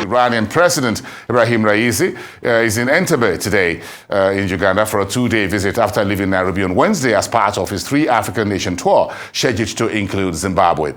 Iranian President Ibrahim Raisi is in Entebbe today in Uganda for a two-day visit after leaving Nairobi on Wednesday as part of his three African nation tour, scheduled to include Zimbabwe.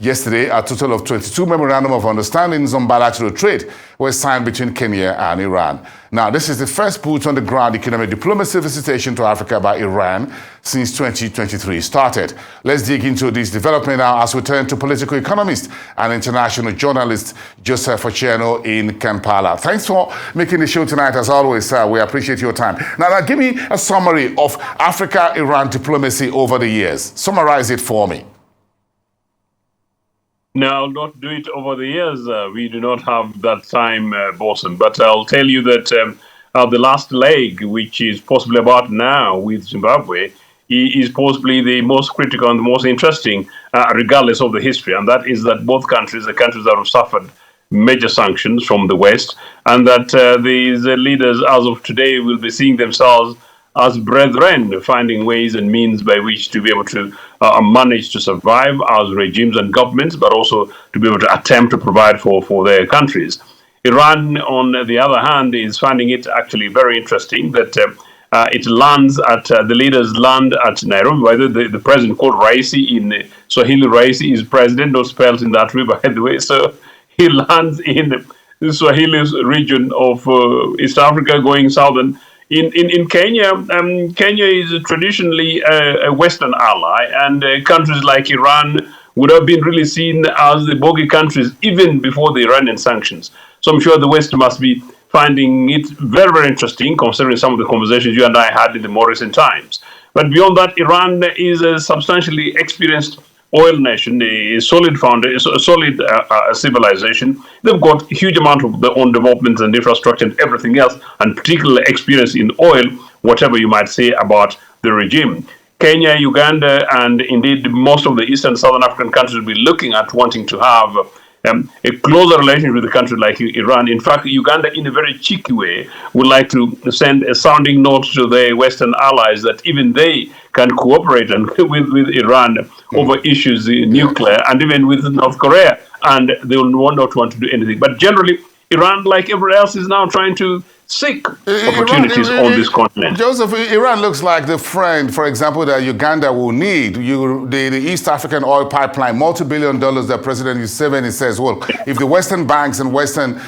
Yesterday, a total of 22 memorandum of understandings on bilateral trade were signed between Kenya and Iran. Now, this is the first boots-on-the-ground economic diplomacy visitation to Africa by Iran since 2023 started. Let's dig into this development now as we turn to political economist and international journalist Joseph Ochieno in Kampala. Thanks for making the show tonight, as always, sir. We appreciate your time. Now, give me a summary of Africa-Iran diplomacy over the years. Summarize it for me. No, I'll not do it over the years. We do not have that time, Bosun. But I'll tell you that the last leg, which is possibly about now with Zimbabwe, is possibly the most critical and the most interesting, regardless of the history. And that is that both countries, the countries that have suffered major sanctions from the West, and that these leaders, as of today, will be seeing themselves as brethren, finding ways and means by which to be able to manage to survive as regimes and governments, but also to be able to attempt to provide for their countries. Iran, on the other hand, is finding it actually very interesting that it lands at, the leaders land at Nairobi. Whether the president called Raisi in Swahili, Raisi is president, no spells in that way, by the way. So he lands in the Swahili region of East Africa, going southern. In Kenya, Kenya is traditionally a Western ally, and countries like Iran would have been really seen as the bogey countries even before the Iranian sanctions. So I'm sure the West must be finding it very, very interesting, considering some of the conversations you and I had in the more recent times. But beyond that, Iran is a substantially experienced oil nation, a solid foundation, a solid civilization. They've got a huge amount of their own developments and infrastructure and everything else, and particularly experience in oil, whatever you might say about the regime. Kenya, Uganda, and indeed most of the Eastern Southern African countries will be looking at wanting to have a closer relationship with a country like Iran. In fact, Uganda, in a very cheeky way, would like to send a sounding note to their Western allies that even they can cooperate and with Iran over issues nuclear, and even with North Korea, and they will not want to do anything. But generally, Iran, like everyone else, is now trying to seek opportunities on this continent. Joseph, Iran looks like the friend, for example, that Uganda will need. The East African oil pipeline, multi-billion dollars that President Museveni says, well, if the Western banks and Western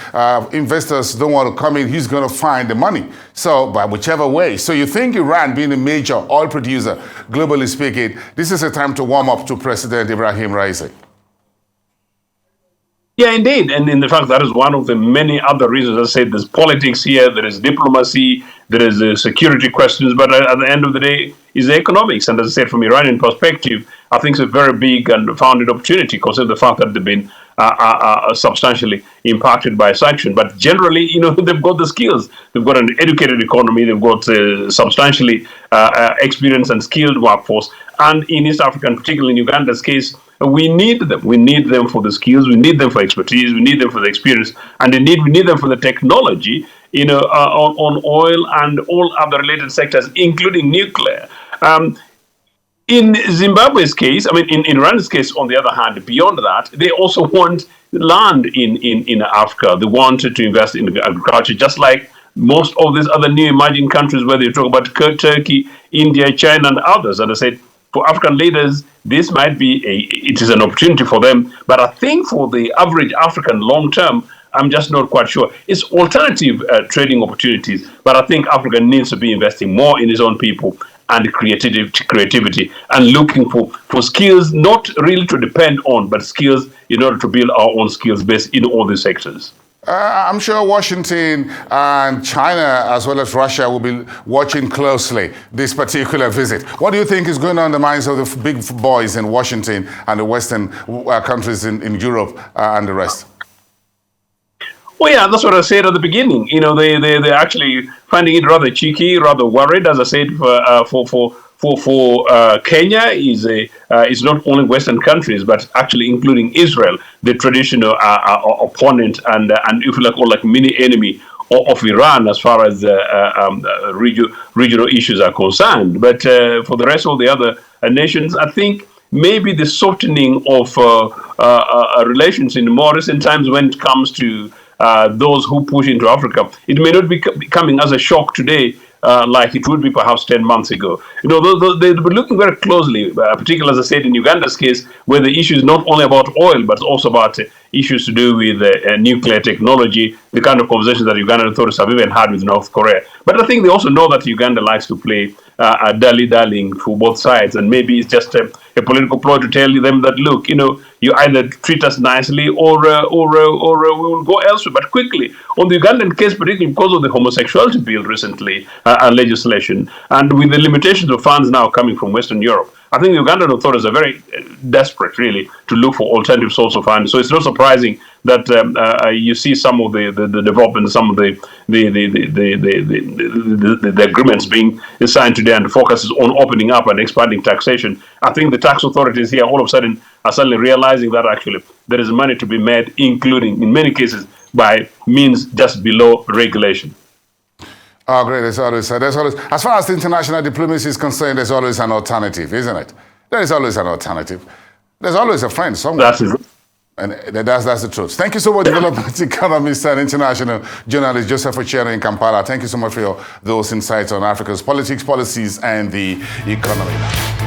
investors don't want to come in, he's going to find the money. So, by whichever way. So you think Iran, being a major oil producer, globally speaking, this is a time to warm up to President Ibrahim Raisi? Yeah, indeed. And in fact, that is one of the many other reasons. As I said, there's politics here, there is diplomacy, there is security questions, but at the end of the day, is the economics. And as I said, from Iranian perspective, I think it's a very big and founded opportunity, considering the fact that they've been substantially impacted by sanctions. But generally, they've got the skills. They've got an educated economy. They've got substantially experienced and skilled workforce. And in East Africa, and particularly in Uganda's case, we need them. We need them for the skills. We need them for expertise. We need them for the experience. And indeed, we need them for the technology, on oil and all other related sectors, including nuclear. In Zimbabwe's case, in Iran's case, on the other hand, beyond that, they also want land in Africa. They wanted to invest in agriculture, just like most of these other new emerging countries, whether you talk about Turkey, India, China, and others. And I said, for African leaders, this might be it is an opportunity for them. But I think for the average African long term, I'm just not quite sure. It's alternative trading opportunities, but I think Africa needs to be investing more in its own people and creativity and looking for skills, not really to depend on, but skills in order to build our own skills base in all these sectors. I'm sure Washington and China, as well as Russia, will be watching closely this particular visit. What do you think is going on in the minds of the big boys in Washington and the Western countries in Europe and the rest? Well, yeah, that's what I said at the beginning. They're actually finding it rather cheeky, rather worried. As I said, for Kenya is not only Western countries, but actually including Israel, the traditional opponent and if you like mini enemy of Iran as far as regional issues are concerned. But for the rest of the other nations, I think maybe the softening of relations in more recent times when it comes to those who push into Africa, it may not be coming as a shock today, like it would be perhaps 10 months ago. They were looking very closely, particularly, as I said, in Uganda's case, where the issue is not only about oil, but also about issues to do with nuclear technology, the kind of conversations that Ugandan authorities have even had with North Korea. But I think they also know that Uganda likes to play a dally-dallying for both sides, and maybe it's just a political ploy to tell them that, look, you either treat us nicely or we will go elsewhere. But quickly, on the Ugandan case, particularly because of the homosexuality bill recently, legislation, and with the limitations of funds now coming from Western Europe, I think the Ugandan authorities are very desperate, really, to look for alternative sources of funding. So it's not surprising that you see some of the development, some of the agreements being signed today, and the focus is on opening up and expanding taxation. I think the tax authorities here all of a sudden are suddenly realizing that actually there is money to be made, including in many cases by means just below regulation. Oh, great. There's always, as far as the international diplomacy is concerned, there's always an alternative, isn't it? There is always an alternative. There's always a friend somewhere. That's it. And that's the truth. Thank you so much, development economist and international journalist Joseph Ochieno in Kampala. Thank you so much for those insights on Africa's politics, policies, and the economy.